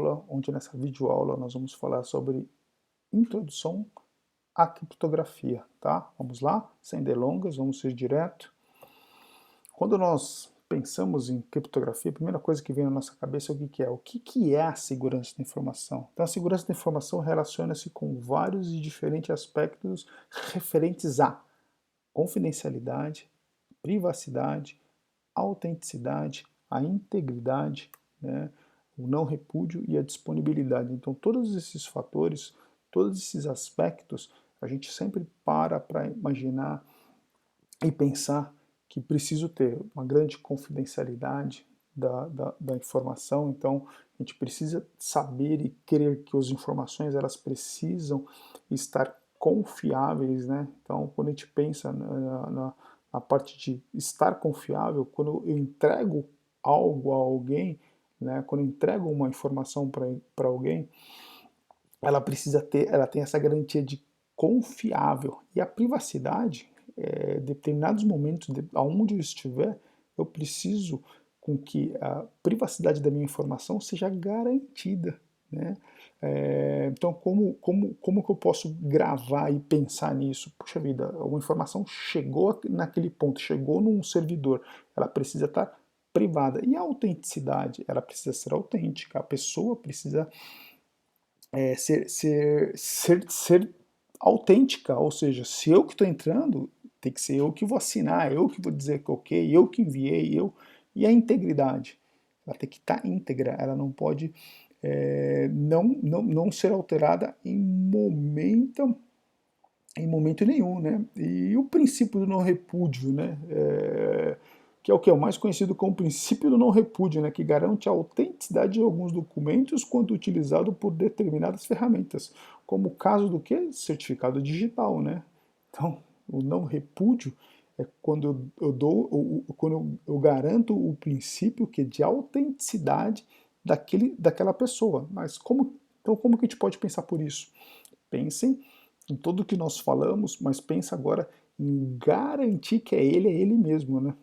videoaula, onde nessa videoaula nós vamos falar sobre introdução à criptografia, tá? Vamos lá, sem delongas, vamos ir direto. Quando nós pensamos em criptografia, a primeira coisa que vem na nossa cabeça é o que é? O que é a segurança da informação? Então, a segurança da informação relaciona-se com vários e diferentes aspectos referentes a confidencialidade, privacidade, autenticidade, a integridade, né, o não repúdio e a disponibilidade. Então, todos esses fatores, todos esses aspectos, a gente sempre para imaginar e pensar que preciso ter uma grande confidencialidade da informação, então a gente precisa saber e crer que as informações elas precisam estar confiáveis, né? Então, quando a gente pensa na parte de estar confiável, quando eu entrego algo a alguém, né? Quando eu entrego uma informação para alguém, ela tem essa garantia de confiável. E a privacidade, determinados momentos, aonde eu estiver, eu preciso com que a privacidade da minha informação seja garantida, né? Então, como que eu posso gravar e pensar nisso? Puxa vida, uma informação chegou naquele ponto, chegou num servidor, ela precisa estar privada. E a autenticidade? Ela precisa ser autêntica, a pessoa precisa ser autêntica, ou seja, se eu que estou entrando, tem que ser eu que vou assinar, eu que vou dizer que ok, eu que enviei, eu. E a integridade? Ela tem que estar íntegra, ela não pode não ser alterada em momento nenhum, né? E o princípio do não repúdio, né? Que é o que é o mais conhecido como princípio do não repúdio, né? Que garante a autenticidade de alguns documentos quando utilizado por determinadas ferramentas, como o caso do que? Certificado digital, né? Então, o não repúdio é quando quando eu garanto o princípio que é de autenticidade daquela pessoa. Mas então como que a gente pode pensar por isso? Pensem em tudo que nós falamos, mas pensa agora em garantir que é ele mesmo, né?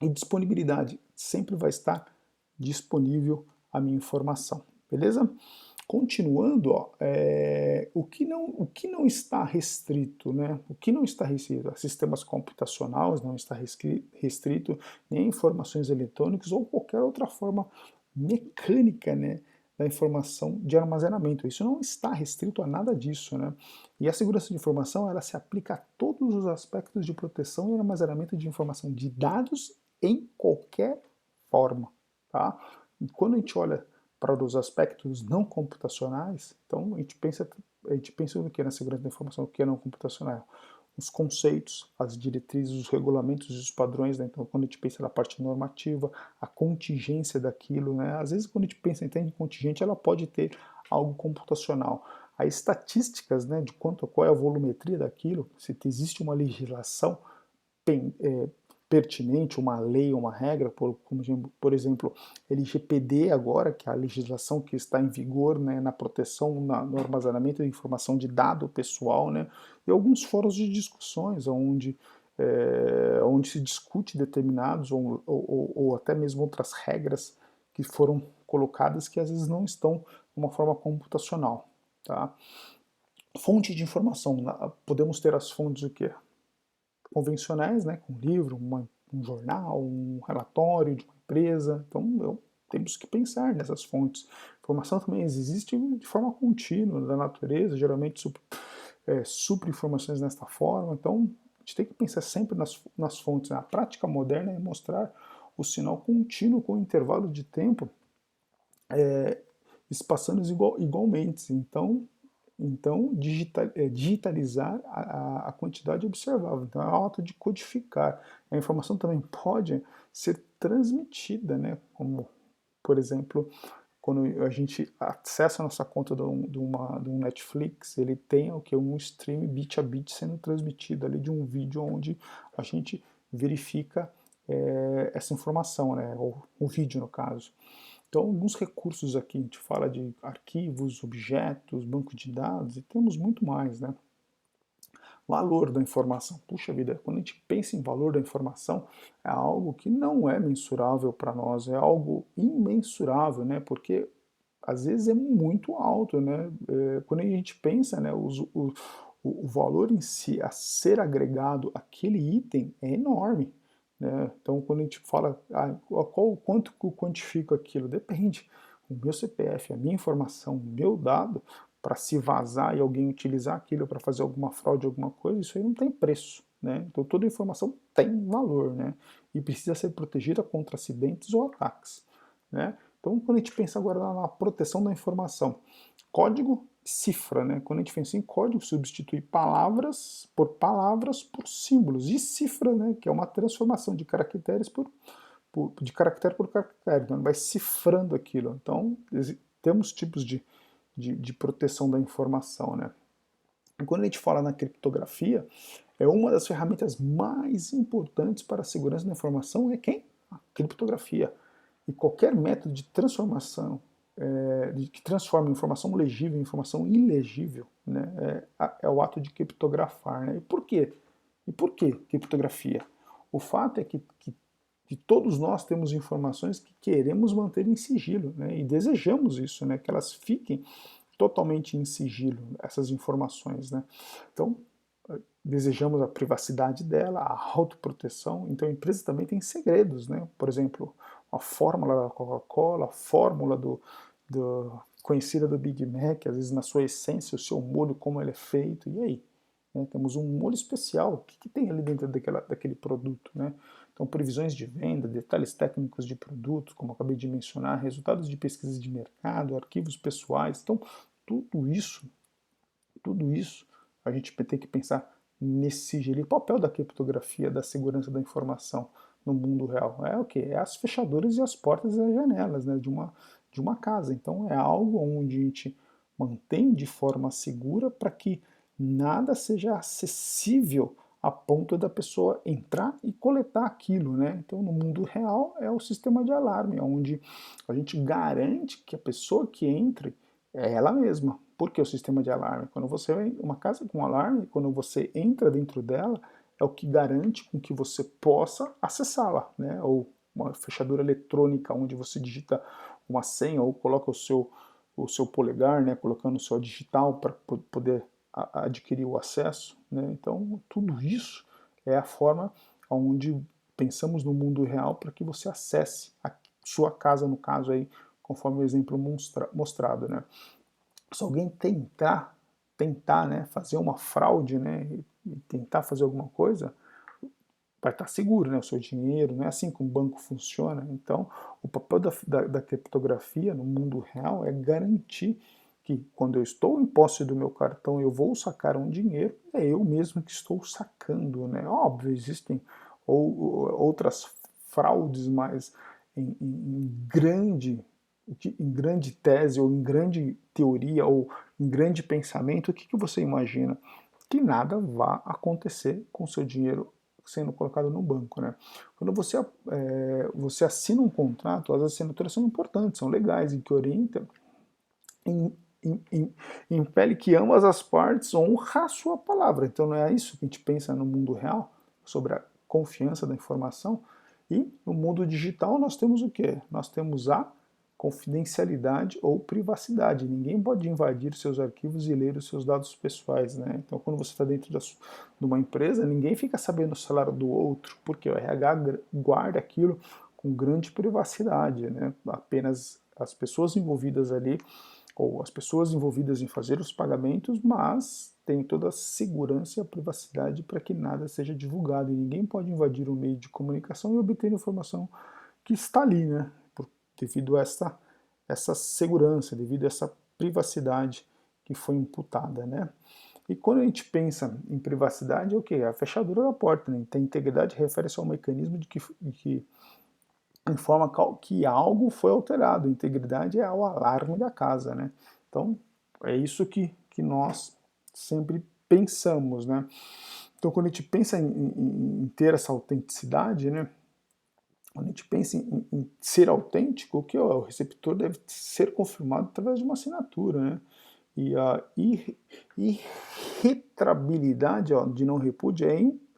E disponibilidade, sempre vai estar disponível a minha informação, beleza? Continuando, ó, o que não está restrito, né? O que não está restrito? A sistemas computacionais não está restrito, nem informações eletrônicas ou qualquer outra forma mecânica, né? Da informação de armazenamento. Isso não está restrito a nada disso, né? E a segurança de informação, ela se aplica a todos os aspectos de proteção e armazenamento de informação de dados em qualquer forma, tá? E quando a gente olha para os aspectos não computacionais, então a gente pensa no que na segurança da informação, o que é não computacional? Os conceitos, as diretrizes, os regulamentos e os padrões, né? Então quando a gente pensa na parte normativa, a contingência daquilo, né? Às vezes quando a gente pensa em contingente, ela pode ter algo computacional. As estatísticas, né, de qual é a volumetria daquilo, se existe uma legislação pertinente, uma lei, uma regra, por exemplo, LGPD agora, que é a legislação que está em vigor, né, na proteção, no armazenamento de informação de dado pessoal, né, e alguns fóruns de discussões onde se discute determinados ou até mesmo outras regras que foram colocadas que às vezes não estão de uma forma computacional. Tá? Fonte de informação, podemos ter as fontes o quê? Convencionais, né, com um livro, um jornal, um relatório de uma empresa. Então, temos que pensar nessas fontes. Informação também existe de forma contínua da natureza, geralmente supre informações desta forma. Então, a gente tem que pensar sempre nas fontes. A prática moderna é mostrar o sinal contínuo com intervalo de tempo espaçando igualmente. Então digitalizar a quantidade observável. Então, é o ato de codificar. A informação também pode ser transmitida, né? Como, por exemplo, quando a gente acessa a nossa conta de um Netflix, ele tem o que? Um stream bit a bit sendo transmitido ali de um vídeo onde a gente verifica essa informação, né? O vídeo, no caso. Então, alguns recursos aqui, a gente fala de arquivos, objetos, banco de dados, e temos muito mais, né? Valor da informação. Puxa vida, quando a gente pensa em valor da informação, é algo que não é mensurável para nós, é algo imensurável, né? Porque às vezes é muito alto, né? Quando a gente pensa, né, o valor em si a ser agregado àquele item é enorme, né? Então, quando a gente fala, quanto que eu quantifico aquilo? Depende. O meu CPF, a minha informação, o meu dado, para se vazar e alguém utilizar aquilo para fazer alguma fraude, alguma coisa, isso aí não tem preço, né? Então, toda informação tem valor, né? E precisa ser protegida contra acidentes ou ataques, né? Então, quando a gente pensa agora na proteção da informação, código, cifra, né? Quando a gente pensa em código, substitui palavras por símbolos, e cifra, né? Que é uma transformação de caracteres de caractere por caractere, então vai cifrando aquilo. Então, temos tipos de proteção da informação, né? E quando a gente fala na criptografia, é uma das ferramentas mais importantes para a segurança da informação é quem? A criptografia. E qualquer método de transformação, que transforma informação legível em informação ilegível, né, é o ato de criptografar. Né? E por quê? E por que criptografia? O fato é que todos nós temos informações que queremos manter em sigilo, né, e desejamos isso, né, que elas fiquem totalmente em sigilo, essas informações. Né? Então, desejamos a privacidade dela, a autoproteção. Então a empresa também tem segredos, né? Por exemplo, a fórmula da Coca-Cola, a fórmula conhecida do Big Mac, às vezes na sua essência, o seu molho, como ele é feito, e aí? Né? Temos um molho especial, o que tem ali dentro daquele produto, né? Então, previsões de venda, detalhes técnicos de produtos, como eu acabei de mencionar, resultados de pesquisas de mercado, arquivos pessoais. Então, tudo isso, tudo isso, a gente tem que pensar nesse sigilo. E o papel da criptografia, da segurança da informação no mundo real? É o quê? É as fechaduras e as portas e as janelas, né, de uma casa. Então é algo onde a gente mantém de forma segura para que nada seja acessível a ponto da pessoa entrar e coletar aquilo, né? Então, no mundo real é o sistema de alarme, onde a gente garante que a pessoa que entre é ela mesma. Por que o sistema de alarme? Quando você vem uma casa com alarme, quando você entra dentro dela, é o que garante com que você possa acessá-la, né? Ou uma fechadura eletrônica onde você digita uma senha ou coloca o seu polegar, né? Colocando o seu digital para poder adquirir o acesso, né? Então, tudo isso é a forma onde pensamos no mundo real para que você acesse a sua casa, no caso aí, conforme o exemplo mostrado, né? Se alguém tentar, né, fazer uma fraude, né, e tentar fazer alguma coisa, vai estar seguro, né, o seu dinheiro, não é assim que um banco funciona. Então, o papel da criptografia no mundo real é garantir que quando eu estou em posse do meu cartão, eu vou sacar um dinheiro, é eu mesmo que estou sacando, né? Óbvio, existem outras fraudes, mas em grande tese, ou em grande teoria, ou em grande pensamento, o que você imagina? Que nada vá acontecer com o seu dinheiro sendo colocado no banco, né? Quando você assina um contrato, as assinaturas são importantes, são legais, e que orientam, impele que ambas as partes honram a sua palavra. Então não é isso que a gente pensa no mundo real, sobre a confiança da informação. E no mundo digital nós temos o quê? Nós temos a confidencialidade ou privacidade. Ninguém pode invadir seus arquivos e ler os seus dados pessoais, né? Então, quando você está dentro de uma empresa, ninguém fica sabendo o salário do outro, porque o RH guarda aquilo com grande privacidade, né? Apenas as pessoas envolvidas ali, ou as pessoas envolvidas em fazer os pagamentos, mas tem toda a segurança e a privacidade para que nada seja divulgado, e ninguém pode invadir o meio de comunicação e obter informação que está ali, né? Devido a essa segurança, devido a essa privacidade que foi imputada, né? E quando a gente pensa em privacidade, é o que? A fechadura da porta, né? Então, integridade refere-se ao mecanismo de que informa que algo foi alterado. A integridade é o alarme da casa, né? Então, é isso que nós sempre pensamos, né? Então, quando a gente pensa em ter essa autenticidade, né? Quando a gente pensa em ser autêntico, o que é? O receptor deve ser confirmado através de uma assinatura, né? E a irretrabilidade, ó, de não repúdio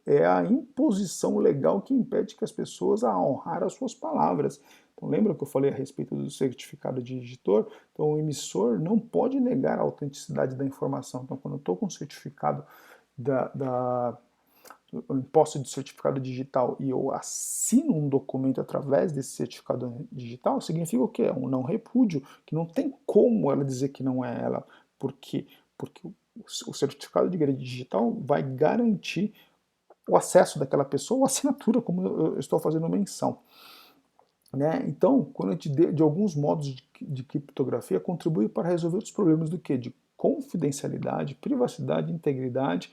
é a imposição legal que impede que as pessoas a honrar as suas palavras. Então lembra que eu falei a respeito do certificado de editor? Então o emissor não pode negar a autenticidade da informação. Então quando eu estou com o certificado o imposto de certificado digital e eu assino um documento através desse certificado digital, significa o quê? É um não repúdio, que não tem como ela dizer que não é ela. Por quê? Porque o certificado de digital vai garantir o acesso daquela pessoa, a assinatura, como eu estou fazendo menção. Né? Então, quando a gente de alguns modos de criptografia, contribui para resolver os problemas do quê? De confidencialidade, privacidade, integridade,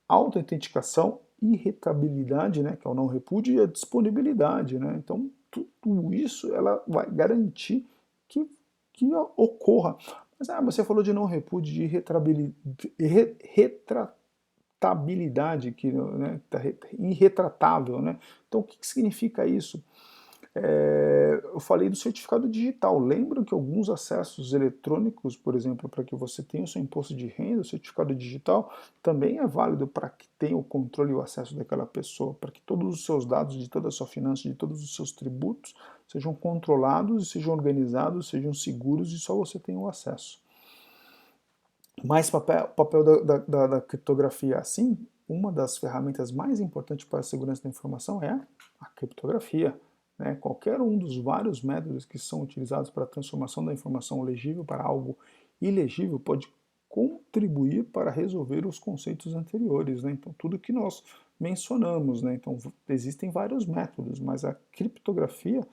autenticação, irretabilidade, né, que é o não repúdio, e a disponibilidade. Né? Então, tudo isso ela vai garantir que, que ocorra. Mas você falou de não repúdio, de retratabilidade, que, né, tá irretratável. Né? Então, o que significa isso? Eu falei do certificado digital. Lembra que alguns acessos eletrônicos, por exemplo, para que você tenha o seu imposto de renda, o certificado digital, também é válido para que tenha o controle e o acesso daquela pessoa, para que todos os seus dados, de toda a sua finança, de todos os seus tributos, sejam controlados, sejam organizados, sejam seguros e só você tenha o acesso. Mas o papel da criptografia assim, uma das ferramentas mais importantes para a segurança da informação é a criptografia. Né? Qualquer um dos vários métodos que são utilizados para a transformação da informação legível para algo ilegível pode contribuir para resolver os conceitos anteriores. Né? Então, tudo que nós mencionamos. Né? Então, existem vários métodos, mas a criptografia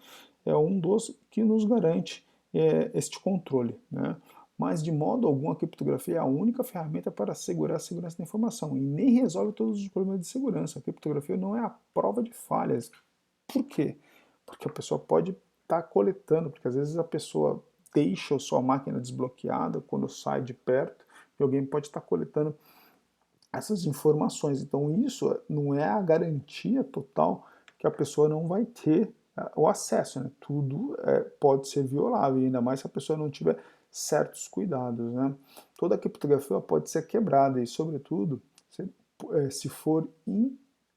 é um dos que nos garante este controle. Né? Mas de modo algum a criptografia é a única ferramenta para assegurar a segurança da informação e nem resolve todos os problemas de segurança. A criptografia não é a prova de falhas. Por quê? Porque a pessoa pode estar coletando, porque às vezes a pessoa deixa a sua máquina desbloqueada quando sai de perto e alguém pode estar coletando essas informações. Então isso não é a garantia total que a pessoa não vai ter o acesso. Né? Tudo pode ser violável, ainda mais se a pessoa não tiver certos cuidados. Né? Toda a criptografia pode ser quebrada e, sobretudo, se for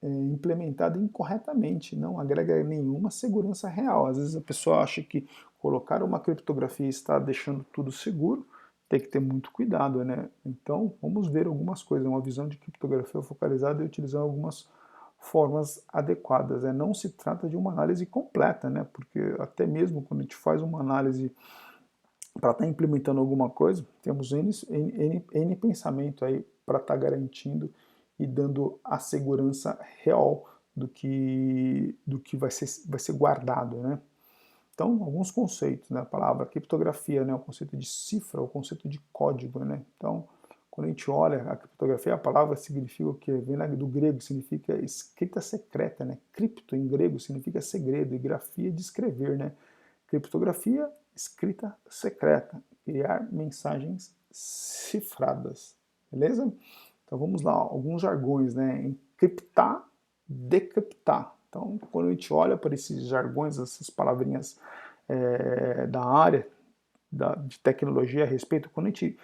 implementada incorretamente, não agrega nenhuma segurança real. Às vezes a pessoa acha que colocar uma criptografia está deixando tudo seguro, tem que ter muito cuidado, né? Então, vamos ver algumas coisas, uma visão de criptografia focalizada e utilizando algumas formas adequadas. Não se trata de uma análise completa, né? Porque até mesmo quando a gente faz uma análise para estar implementando alguma coisa, temos N pensamento aí para estar garantindo e dando a segurança real do que vai ser guardado, né? Então, alguns conceitos, né? A palavra criptografia, né? O conceito de cifra, o conceito de código, né? Então, quando a gente olha a criptografia, a palavra significa o quê? Vem do grego, significa escrita secreta, né? Cripto, em grego, significa segredo, e grafia de escrever, né? Criptografia, escrita secreta, criar mensagens cifradas, beleza? Então, vamos lá, alguns jargões, né? Encriptar, decriptar. Então, quando a gente olha para esses jargões, essas palavrinhas da área de tecnologia a respeito, quando a gente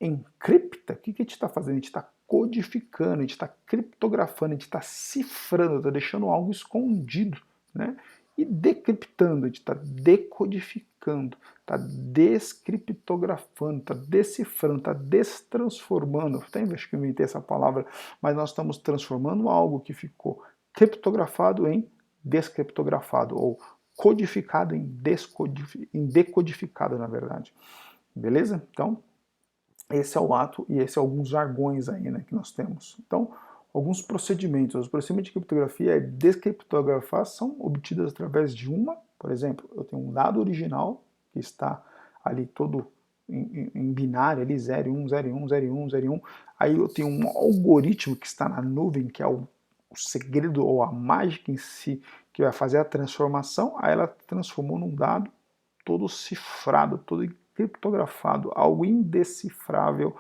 encripta, o que a gente está fazendo? A gente está codificando, a gente está criptografando, a gente está cifrando, está deixando algo escondido, né? E decriptando, a gente está decodificando, está descriptografando, está decifrando, está destransformando. Até acho que eu inventei essa palavra, mas nós estamos transformando algo que ficou criptografado em descriptografado, ou codificado em decodificado, na verdade. Beleza? Então, esse é o ato e esse é alguns jargões aí, né, que nós temos. Então, alguns procedimentos. Os procedimentos de criptografia e descriptografar são obtidos através de por exemplo, eu tenho um dado original que está ali todo em binário, ali 0 e 1, 0 e 1, 0 e 1, 0 e 1. Aí eu tenho um algoritmo que está na nuvem, que é o segredo ou a mágica em si, que vai fazer a transformação. Aí ela transformou num dado todo cifrado, todo criptografado, algo indecifrável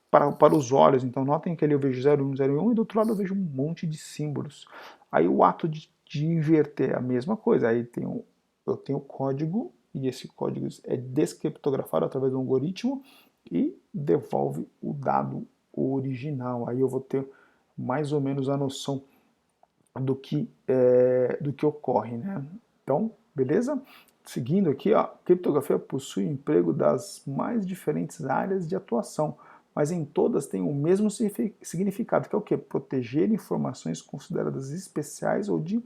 para os olhos. Então notem que ali eu vejo 01, 01 e do outro lado eu vejo um monte de símbolos. Aí o ato de inverter é a mesma coisa. Aí eu tenho o código e esse código é descriptografado através de um algoritmo e devolve o dado original. Aí eu vou ter mais ou menos a noção do que ocorre, né? Então, beleza? seguindo aqui, ó, criptografia possui emprego das mais diferentes áreas de atuação, mas em todas tem o mesmo significado, que é o quê? Proteger informações consideradas especiais ou de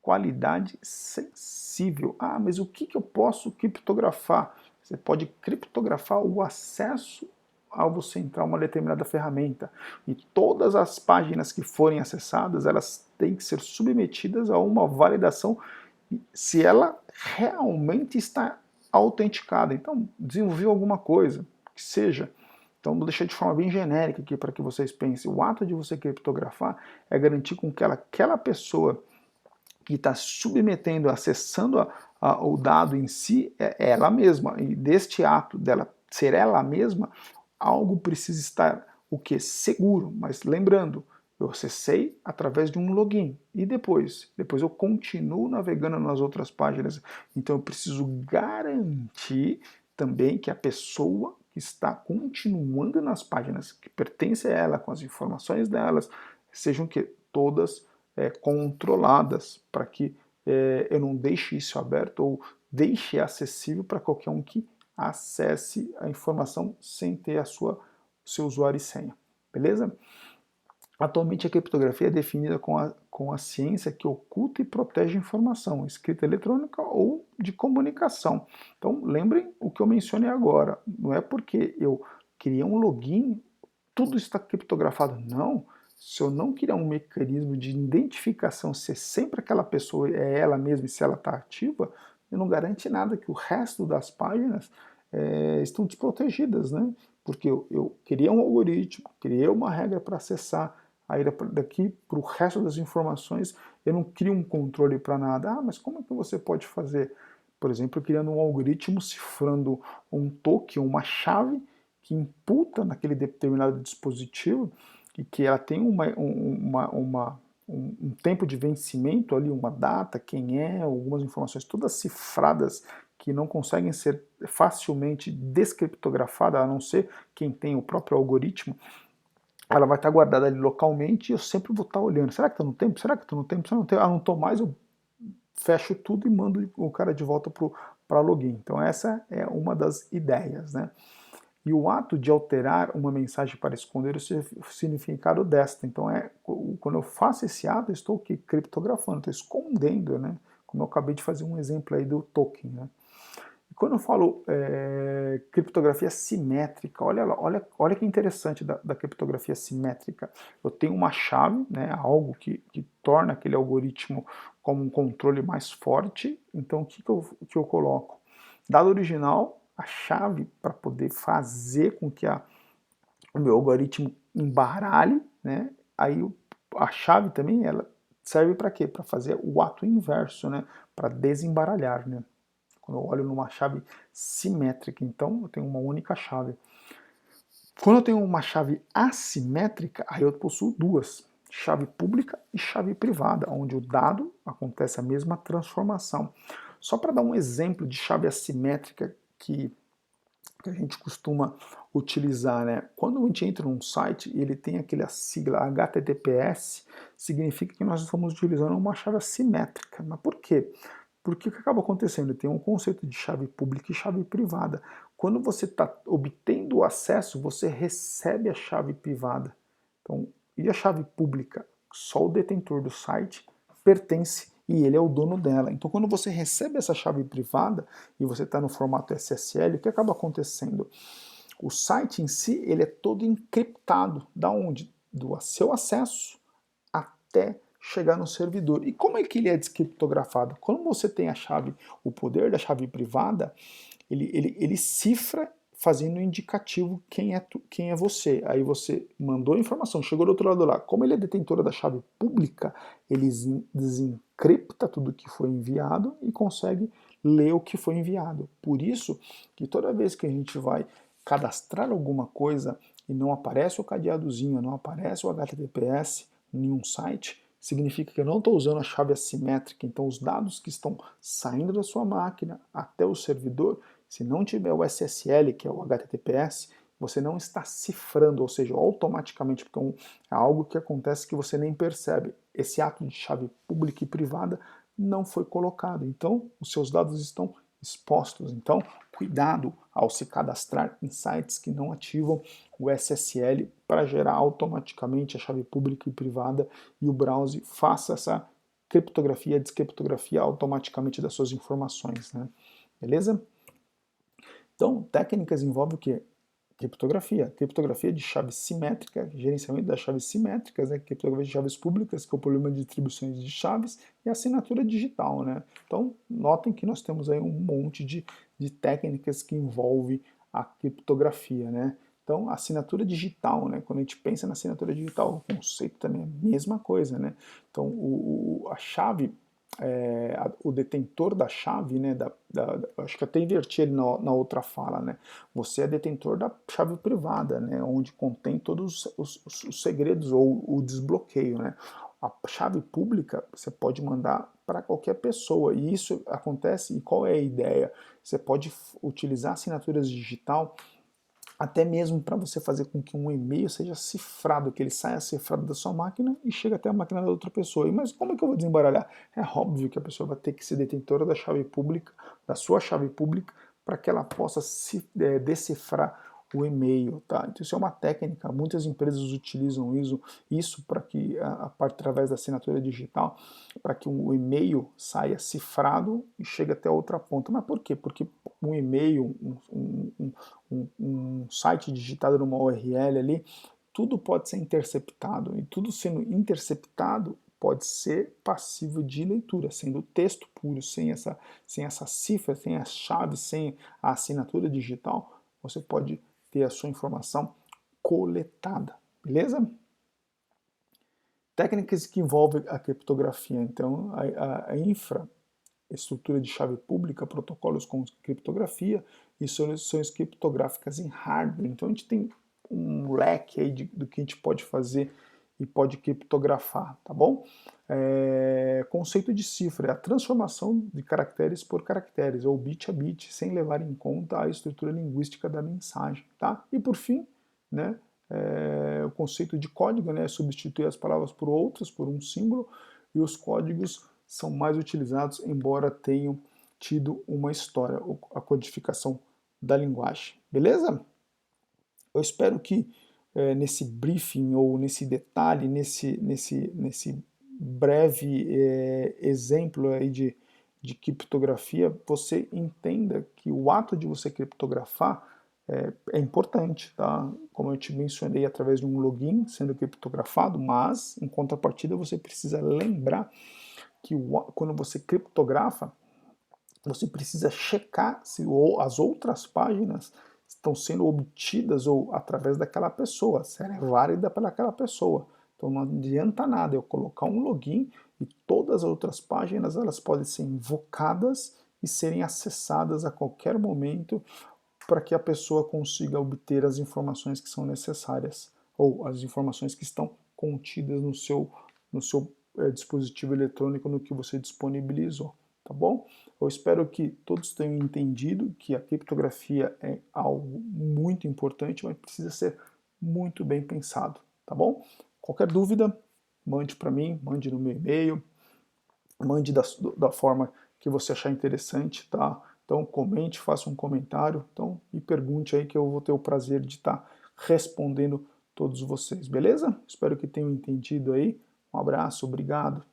qualidade sensível. Ah, mas o que eu posso criptografar? Você pode criptografar o acesso ao você entrar uma determinada ferramenta. E todas as páginas que forem acessadas, elas têm que ser submetidas a uma validação se ela realmente está autenticada. Então, desenvolveu alguma coisa, que seja. Então, vou deixar de forma bem genérica aqui para que vocês pensem. O ato de você criptografar é garantir com que aquela pessoa que está submetendo, acessando o dado em si, é ela mesma. E deste ato dela ser ela mesma, algo precisa estar o que? Seguro. Mas lembrando, eu acessei através de um login. E depois eu continuo navegando nas outras páginas. Então eu preciso garantir também que a pessoa que está continuando nas páginas que pertencem a ela, com as informações delas, sejam que todas controladas, para que eu não deixe isso aberto ou deixe acessível para qualquer um que acesse a informação sem ter seu usuário e senha. Beleza? Atualmente a criptografia é definida com a ciência que oculta e protege informação, escrita eletrônica ou de comunicação. Então lembrem o que eu mencionei agora, não é porque eu criei um login, tudo está criptografado, não. Se eu não criar um mecanismo de identificação, se sempre aquela pessoa é ela mesma e se ela está ativa, eu não garante nada que o resto das páginas estão desprotegidas, né? Porque eu criei um algoritmo, criei uma regra para acessar, aí daqui para o resto das informações eu não crio um controle para nada. Ah, mas como é que você pode fazer? Por exemplo, criando um algoritmo cifrando um token, uma chave que imputa naquele determinado dispositivo e que ela tem um tempo de vencimento ali, uma data, quem é, algumas informações todas cifradas que não conseguem ser facilmente descriptografadas, a não ser quem tem o próprio algoritmo, ela vai estar guardada ali localmente e eu sempre vou estar olhando. Será que está no tempo? Será que está no tempo? Se não tem, não estou mais, eu fecho tudo e mando o cara de volta para login. Então essa é uma das ideias, né? E o ato de alterar uma mensagem para esconder o significado desta. Então, quando eu faço esse ato, eu estou aqui criptografando, estou escondendo, né? Como eu acabei de fazer um exemplo aí do token, né? E quando eu falo criptografia simétrica, olha que interessante da criptografia simétrica. Eu tenho uma chave, né, algo que torna aquele algoritmo como um controle mais forte. Então, o que eu coloco? Dado original, a chave para poder fazer com que o meu algoritmo embaralhe, né? Aí a chave também ela serve para quê? Para fazer o ato inverso, né? Para desembaralhar, né? Quando eu olho numa chave simétrica, então eu tenho uma única chave. Quando eu tenho uma chave assimétrica, aí eu possuo duas, chave pública e chave privada, onde o dado acontece a mesma transformação. Só para dar um exemplo de chave assimétrica que a gente costuma utilizar, né? Quando a gente entra num site e ele tem aquela sigla HTTPS, significa que nós estamos utilizando uma chave assimétrica. Mas por quê? Porque o que acaba acontecendo? Tem um conceito de chave pública e chave privada. Quando você está obtendo o acesso, você recebe a chave privada. Então, e a chave pública? Só o detentor do site pertence e ele é o dono dela. Então, quando você recebe essa chave privada e você está no formato SSL, o que acaba acontecendo? O site em si ele é todo encriptado. Da onde? Do seu acesso até chegar no servidor. E como é que ele é descriptografado? Quando você tem a chave, o poder da chave privada, ele cifra fazendo um indicativo quem é você. Aí você mandou a informação, chegou do outro lado lá. Como ele é detentora da chave pública, ele desencripta tudo que foi enviado e consegue ler o que foi enviado. Por isso que toda vez que a gente vai cadastrar alguma coisa e não aparece o cadeadozinho, não aparece o HTTPS em nenhum site, significa que eu não estou usando a chave assimétrica. Então os dados que estão saindo da sua máquina até o servidor, se não tiver o SSL, que é o HTTPS, você não está cifrando, ou seja, automaticamente, porque é algo que acontece que você nem percebe. Esse ato de chave pública e privada não foi colocado. Então, os seus dados estão expostos. Então, cuidado ao se cadastrar em sites que não ativam o SSL para gerar automaticamente a chave pública e privada e o browser faça essa criptografia, descriptografia automaticamente das suas informações, né? Beleza? Então, técnicas envolvem o quê? Criptografia de chave simétrica, gerenciamento das chaves simétricas, né? Criptografia de chaves públicas, que é o problema de distribuições de chaves, e assinatura digital, né? Então, notem que nós temos aí um monte de técnicas que envolvem a criptografia, né? Então, a assinatura digital, né? Quando a gente pensa na assinatura digital, o conceito também é a mesma coisa, né? Então, a chave o detentor da chave, né, acho que até inverti ele na outra fala, né, você é detentor da chave privada, né, onde contém todos os segredos ou o desbloqueio, né. A chave pública você pode mandar para qualquer pessoa, e isso acontece, e qual é a ideia? Você pode utilizar assinaturas digital até mesmo para você fazer com que um e-mail seja cifrado, que ele saia cifrado da sua máquina e chegue até a máquina da outra pessoa. Mas como é que eu vou desembaralhar? É óbvio que a pessoa vai ter que ser detentora da chave pública, da sua chave pública, para que ela possa decifrar o e-mail, tá? Então isso é uma técnica, muitas empresas utilizam isso para que, através da assinatura digital, para que o e-mail saia cifrado e chegue até a outra ponta. Mas por quê? Porque um e-mail, um site digitado numa URL ali, tudo pode ser interceptado, e tudo sendo interceptado pode ser passível de leitura, sendo texto puro, sem essa cifra, sem as chaves, sem a assinatura digital, você pode ter a sua informação coletada, beleza? Técnicas que envolvem a criptografia, então a infraestrutura de chave pública, protocolos com criptografia e soluções criptográficas em hardware. Então a gente tem um leque aí do que a gente pode fazer e pode criptografar, tá bom? Conceito de cifra é a transformação de caracteres por caracteres, ou bit a bit, sem levar em conta a estrutura linguística da mensagem, tá? E por fim, né, o conceito de código, né, substituir as palavras por outras, por um símbolo, e os códigos são mais utilizados, embora tenham tido uma história, a codificação da linguagem. Beleza? Eu espero que nesse briefing ou nesse detalhe, nesse breve exemplo aí de criptografia, você entenda que o ato de você criptografar é importante, tá? Como eu te mencionei, através de um login sendo criptografado, mas em contrapartida você precisa lembrar que quando você criptografa, você precisa checar se as outras páginas estão sendo obtidas ou através daquela pessoa, se ela é válida pelaquela pessoa. Então não adianta nada eu colocar um login e todas as outras páginas elas podem ser invocadas e serem acessadas a qualquer momento para que a pessoa consiga obter as informações que são necessárias ou as informações que estão contidas no seu dispositivo eletrônico no que você disponibilizou, tá bom? Eu espero que todos tenham entendido que a criptografia é algo muito importante, mas precisa ser muito bem pensado, tá bom? Qualquer dúvida, mande para mim, mande no meu e-mail, mande da forma que você achar interessante, tá? Então comente, faça um comentário, então e pergunte aí que eu vou ter o prazer de estar respondendo todos vocês, beleza? Espero que tenham entendido aí. Um abraço, obrigado.